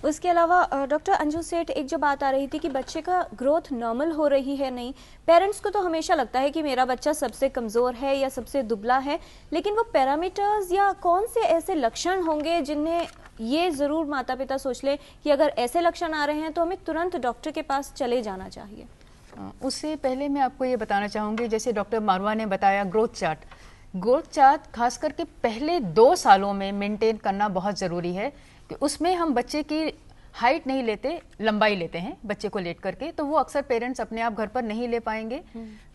उसके अलावा डॉक्टर अंजू सेठ, एक जो बात आ रही थी कि बच्चे का ग्रोथ नॉर्मल हो रही है नहीं, पेरेंट्स को तो हमेशा लगता है कि मेरा बच्चा सबसे कमज़ोर है या सबसे दुबला है, लेकिन वो पैरामीटर्स या कौन से ऐसे लक्षण होंगे जिन्हें ये ज़रूर माता पिता सोच ले कि अगर ऐसे लक्षण आ रहे हैं तो हमें तुरंत डॉक्टर के पास चले जाना चाहिए? उससे पहले मैं आपको ये बताना चाहूँगी, जैसे डॉक्टर मारवा ने बताया ग्रोथ चार्ट खास करके पहले 2 सालों में मेंटेन करना बहुत ज़रूरी है कि उसमें हम बच्चे की हाइट नहीं लेते, लंबाई लेते हैं बच्चे को लेट करके, तो वो अक्सर पेरेंट्स अपने आप घर पर नहीं ले पाएंगे।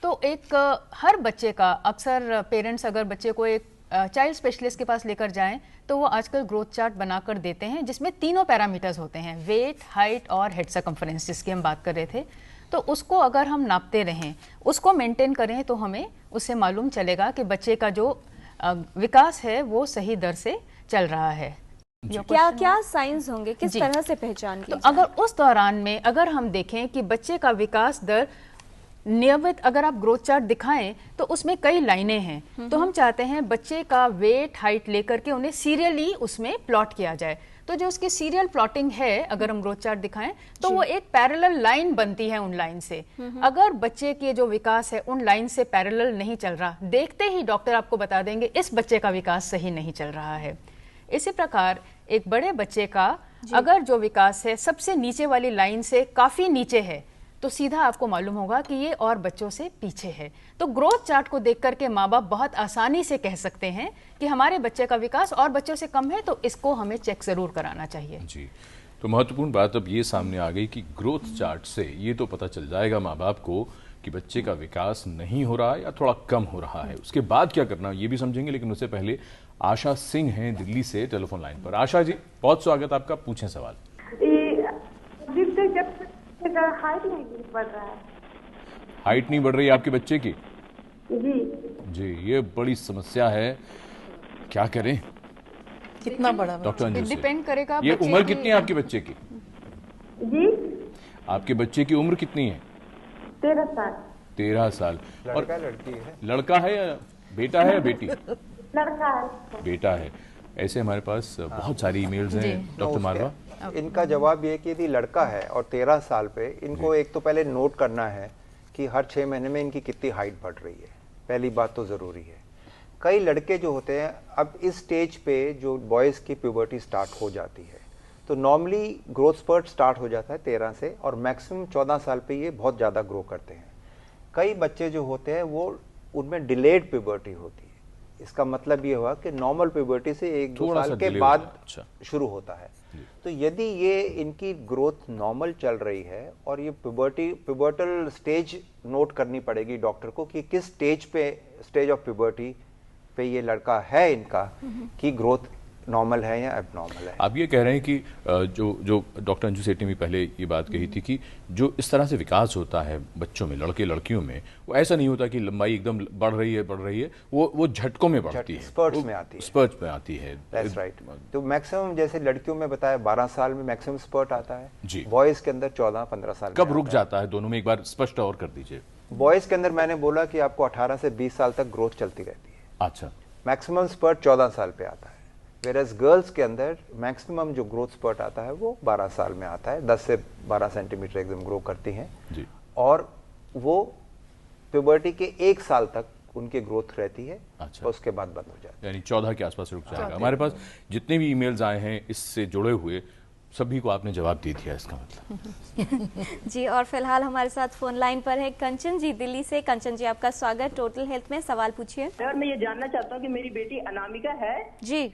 तो एक हर बच्चे का अक्सर पेरेंट्स अगर बच्चे को एक चाइल्ड स्पेशलिस्ट के पास लेकर जाएं तो वो आजकल ग्रोथ चार्ट बनाकर देते हैं जिसमें तीनों पैरामीटर्स होते हैं, वेट, हाइट और हेड सर्कम्फ्रेंस जिसकी हम बात कर रहे थे। तो उसको अगर हम नापते रहें, उसको मेंटेन करें तो हमें उससे मालूम चलेगा कि बच्चे का जो विकास है वो सही दर से चल रहा है। क्या क्या साइंस होंगे, किस तरह से पहचान की तो अगर उस दौरान में अगर हम देखें कि बच्चे का विकास दर नियमित, अगर आप ग्रोथ चार्ट दिखाएं तो उसमें कई लाइनें हैं, तो हम चाहते हैं बच्चे का वेट, हाइट लेकर के उन्हें सीरियली उसमें प्लॉट किया जाए। तो जो उसकी सीरियल प्लॉटिंग है, अगर हम ग्रोथ चार्ट दिखाएं तो वो एक पैरेलल लाइन बनती है उन लाइन से। अगर बच्चे के जो विकास है उन लाइन से पैरेलल नहीं चल रहा, देखते ही डॉक्टर आपको बता देंगे इस बच्चे का विकास सही नहीं चल रहा है। इसी प्रकार एक बड़े बच्चे का अगर जो विकास है सबसे नीचे वाली लाइन से काफी नीचे है तो सीधा आपको मालूम होगा कि ये और बच्चों से पीछे है। तो ग्रोथ चार्ट को देख करके माँ बाप बहुत आसानी से कह सकते हैं कि हमारे बच्चे का विकास और बच्चों से कम है, तो इसको हमें चेक जरूर कराना चाहिए। जी, तो महत्वपूर्ण बात अब ये सामने आ गई कि ग्रोथ चार्ट से ये तो पता चल जाएगा माँ बाप को कि बच्चे का विकास नहीं हो रहा है या थोड़ा कम हो रहा है। उसके बाद क्या करना ये भी समझेंगे, लेकिन उससे पहले आशा सिंह हैं दिल्ली से टेलीफोन लाइन पर। आशा जी, बहुत स्वागत आपका, पूछें सवाल। हाइट नहीं बढ़ रहा है। हाइट नहीं बढ़ रही है आपके बच्चे की? जी जी, ये बड़ी समस्या है, क्या करें? कितना बड़ा डॉक्टर अंजू से डिपेंड करेगा ये उम्र कितनी है आपके बच्चे की? जी, आपके बच्चे की उम्र कितनी है? 13 साल। 13 साल। और लड़की है? लड़का है या बेटा है या बेटी? लड़का है। बेटा है। ऐसे हमारे पास बहुत सारी ईमेल्स हैं डॉक्टर मारवा। इनका जवाब ये कि यदि लड़का है और 13 साल पे, इनको एक तो पहले नोट करना है कि हर 6 महीने में इनकी कितनी हाइट बढ़ रही है। पहली बात तो ज़रूरी है। कई लड़के जो होते हैं, अब इस स्टेज पे जो बॉयज़ की प्यूबर्टी स्टार्ट हो जाती है, तो नॉर्मली ग्रोथ स्पर्ट स्टार्ट हो जाता है 13 से, और मैक्सिमम 14 साल पे ये बहुत ज़्यादा ग्रो करते हैं। कई बच्चे जो होते हैं वो उनमें डिलेड प्यूबर्टी होती है। इसका मतलब ये हुआ कि नॉर्मल प्यूबर्टी से 1-2 साल के बाद शुरू होता है। तो यदि ये इनकी ग्रोथ नॉर्मल चल रही है और ये प्यूबर्टल स्टेज नोट करनी पड़ेगी डॉक्टर को कि किस स्टेज ऑफ प्यूबर्टी पे ये लड़का है इनका, कि ग्रोथ नॉर्मल है या एबनॉर्मल है। आप ये कह रहे हैं कि जो डॉक्टर अंजू सेठी ने भी पहले ये बात कही थी कि जो इस तरह से विकास होता है बच्चों में, लड़के लड़कियों में, वो ऐसा नहीं होता कि लंबाई एकदम बढ़ रही है, वो झटकों में बढ़ती है, स्पर्ट्स में आती है। That's right. तो मैक्सिमम जैसे लड़कियों में बताया 12 साल में मैक्सिमम स्पर्ट आता है जी। बॉयज के अंदर 14-15 साल। कब रुक जाता है दोनों में, एक बार स्पष्ट और कर दीजिए। बॉयज के अंदर मैंने बोला कि आपको 18 से 20 साल तक ग्रोथ चलती रहती है। अच्छा। मैक्सिमम स्पर्ट 14 साल पे आता है, वेरस गर्ल्स के अंदर मैक्सिमम जो ग्रोथ स्पर्ट आता है वो 12 साल में आता है। 10 से 12 सेंटीमीटर एकदम ग्रो करती हैं जी। और वो प्यूबर्टी के 1 साल तक उनकी ग्रोथ रहती है। अच्छा। और उसके बाद बंद हो जाती है, यानी 14 के आसपास रुक जाएगा। हमारे पास जितने भी ईमेल्स आए हैं इससे जुड़े हुए सभी को आपने जवाब दे दिया, इसका मतलब। जी, और फिलहाल हमारे साथ फोन लाइन पर है कंचन जी दिल्ली से। कंचन जी, आपका स्वागत टोटल हेल्थ में, सवाल पूछिए। सर, मैं ये जानना चाहता हूँ कि मेरी बेटी अनामिका है जी,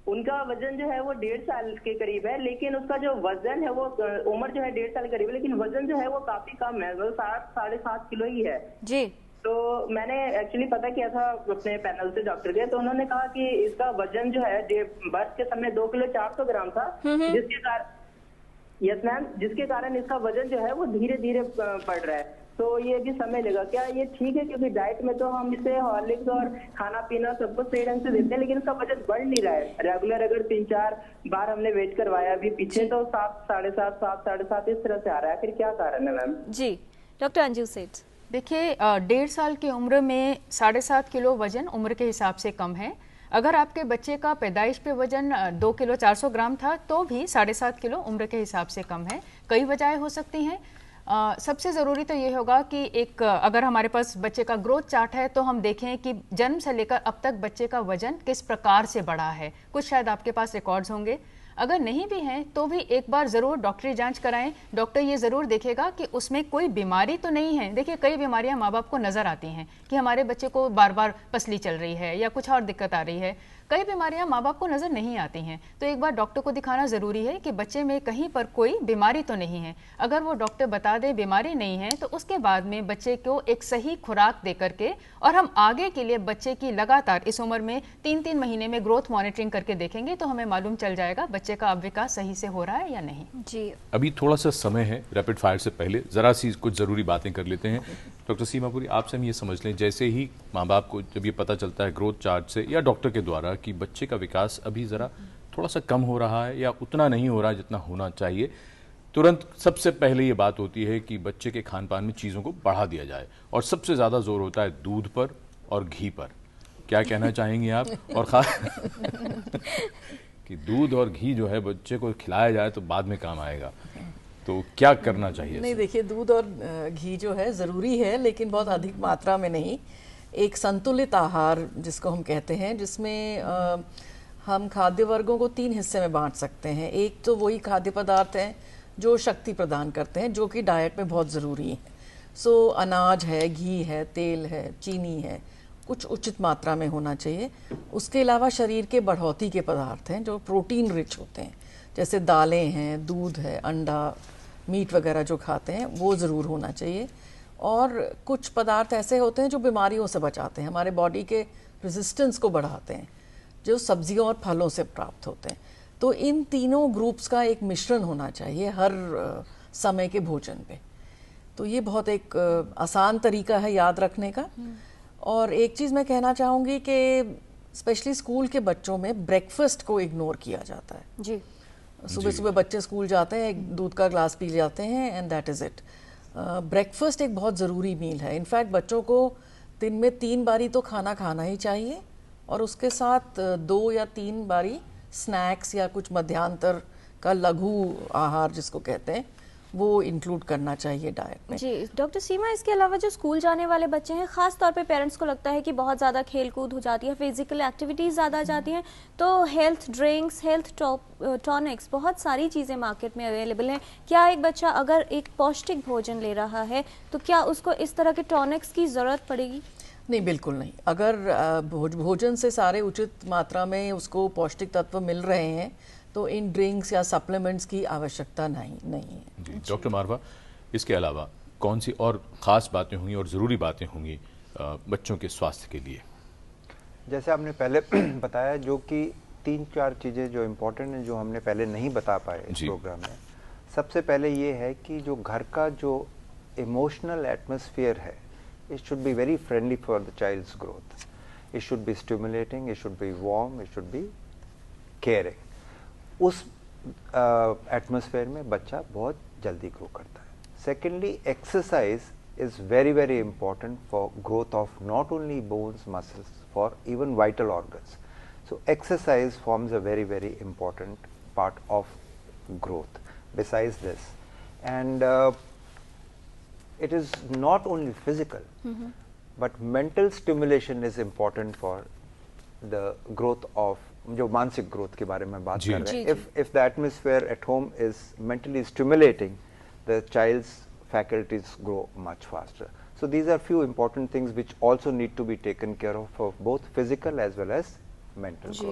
उनका वजन जो है वो 1.5 साल के करीब है, लेकिन उसका जो वजन है वो, उम्र जो है 1.5 साल के करीब है, लेकिन वजन जो है वो काफी कम है, वो 7-7.5 किलो ही है जी। तो मैंने एक्चुअली पता किया था अपने पैनल से डॉक्टर के, तो उन्होंने कहा कि इसका वजन जो है बर्थ के समय 2 किलो 400 ग्राम था, जिसके कारण, यस मैम, जिसके कारण इसका वजन जो है वो धीरे धीरे बढ़ रहा है। तो ये भी समय लेगा, क्या ये ठीक है? क्योंकि डाइट में तो हम इसे हॉर्लिक्स और खाना पीना सब कुछ सही ढंग से देते हैं, लेकिन इसका वजन बढ़ नहीं रहा है। रेगुलर अगर 3-4 बार हमने वेट करवाया अभी पीछे, तो 7, 7.5, 7, 7.5 इस तरह से आ रहा है। फिर क्या कारण है मैम? जी, डॉक्टर अंजू सेठ। देखिए, 1.5 साल की उम्र में 7.5 किलो वजन उम्र के हिसाब से कम है। अगर आपके बच्चे का पैदाइश पे वजन 2 किलो 400 ग्राम था तो भी 7.5 किलो उम्र के हिसाब से कम है। कई वजहें हो सकती हैं। सबसे ज़रूरी तो ये होगा कि एक अगर हमारे पास बच्चे का ग्रोथ चार्ट है तो हम देखें कि जन्म से लेकर अब तक बच्चे का वजन किस प्रकार से बढ़ा है। कुछ शायद आपके पास रिकॉर्ड्स होंगे, अगर नहीं भी हैं तो भी एक बार ज़रूर डॉक्टरी जांच कराएं। डॉक्टर ये ज़रूर देखेगा कि उसमें कोई बीमारी तो नहीं है। देखिए कई बीमारियां माँ बाप को नज़र आती हैं कि हमारे बच्चे को बार बार पसली चल रही है या कुछ और दिक्कत आ रही है। कई बीमारियां माँ बाप को नज़र नहीं आती हैं, तो एक बार डॉक्टर को दिखाना ज़रूरी है कि बच्चे में कहीं पर कोई बीमारी तो नहीं है। अगर वो डॉक्टर बता दे बीमारी नहीं है तो उसके बाद में बच्चे को एक सही खुराक दे करके और हम आगे के लिए बच्चे की लगातार इस उम्र में 3-3 महीने में ग्रोथ मॉनिटरिंग करके देखेंगे तो हमें मालूम चल जाएगा बच्चे का अब विकास सही से हो रहा है या नहीं। जी, अभी थोड़ा सा समय है, रैपिड फायर से पहले ज़रा सी कुछ ज़रूरी बातें कर लेते हैं। डॉक्टर सीमापुरी, आपसे हम ये समझ लें, जैसे ही माँ बाप को जब ये पता चलता है ग्रोथ चार्ट से या डॉक्टर के द्वारा कि बच्चे का विकास अभी ज़रा थोड़ा सा कम हो रहा है या उतना नहीं हो रहा है जितना होना चाहिए, तुरंत सबसे पहले ये बात होती है कि बच्चे के खान पान में चीज़ों को बढ़ा दिया जाए और सबसे ज़्यादा जोर होता है दूध पर और घी पर। क्या कहना चाहेंगे आप? और खास कि दूध और घी जो है बच्चे को खिलाया जाए तो बाद में काम आएगा, तो क्या करना चाहिए? नहीं, देखिए दूध और घी जो है ज़रूरी है लेकिन बहुत अधिक मात्रा में नहीं। एक संतुलित आहार जिसको हम कहते हैं, जिसमें हम खाद्य वर्गों को 3 हिस्से में बांट सकते हैं। एक तो वही खाद्य पदार्थ हैं जो शक्ति प्रदान करते हैं, जो कि डाइट में बहुत ज़रूरी है। सो अनाज है, घी है, तेल है, चीनी है, कुछ उचित मात्रा में होना चाहिए। उसके अलावा शरीर के बढ़ोतरी के पदार्थ हैं जो प्रोटीन रिच होते हैं, जैसे दालें हैं, दूध है, अंडा, मीट वगैरह जो खाते हैं वो ज़रूर होना चाहिए। और कुछ पदार्थ ऐसे होते हैं जो बीमारियों से बचाते हैं, हमारे बॉडी के रेजिस्टेंस को बढ़ाते हैं, जो सब्जियों और फलों से प्राप्त होते हैं। तो इन तीनों ग्रुप्स का एक मिश्रण होना चाहिए हर समय के भोजन पे। तो ये बहुत एक आसान तरीका है याद रखने का। और एक चीज़ मैं कहना चाहूँगी कि स्पेशली स्कूल के बच्चों में ब्रेकफास्ट को इग्नोर किया जाता है। जी, सुबह सुबह बच्चे स्कूल जाते हैं, एक दूध का ग्लास पी जाते हैं and that is it. Breakfast एक बहुत ज़रूरी मील है। इनफैक्ट बच्चों को दिन में 3 बारी तो खाना खाना ही चाहिए और उसके साथ 2 या 3 बारी स्नैक्स या कुछ मध्यांतर का लघु आहार जिसको कहते हैं वो इंक्लूड करना चाहिए डाइट में। जी डॉक्टर सीमा, इसके अलावा जो स्कूल जाने वाले बच्चे हैं, खास तौर पे पेरेंट्स को लगता है कि बहुत ज़्यादा खेल कूद हो जाती है, फिजिकल एक्टिविटीज़ ज़्यादा आ जाती हैं, तो हेल्थ ड्रिंक्स, हेल्थ टॉनिक्स, बहुत सारी चीज़ें मार्केट में अवेलेबल हैं। क्या एक बच्चा अगर एक पौष्टिक भोजन ले रहा है तो क्या उसको इस तरह के टॉनिक्स की ज़रूरत पड़ेगी? नहीं, बिल्कुल नहीं। अगर भोजन से सारे उचित मात्रा में उसको पौष्टिक तत्व मिल रहे हैं तो इन ड्रिंक्स या सप्लीमेंट्स की आवश्यकता नहीं है। जी डॉक्टर मारवा, इसके अलावा कौन सी और ख़ास बातें होंगी और ज़रूरी बातें होंगी बच्चों के स्वास्थ्य के लिए? जैसे आपने पहले बताया, जो कि 3-4 चीज़ें जो इम्पोर्टेंट हैं जो हमने पहले नहीं बता पाए इस प्रोग्राम में। सबसे पहले ये है कि जो घर का जो इमोशनल एटमॉस्फेयर है, it should be very friendly for the child's growth. It should be stimulating, it should be warm, it should be caring. उस एटमॉस्फेयर में बच्चा बहुत जल्दी ग्रो करता है। Secondly, exercise is very very important for growth of not only bones, muscles, for even vital organs. So exercise forms a very very important part of growth besides this. And it is not only physical, but mental stimulation is important for the growth of जो मानसिक growth के बारे में बात कर रहे हैं। if the atmosphere at home is mentally stimulating, the child's faculties grow much faster. So these are few important things which also need to be taken care of for both physical as well as mental growth.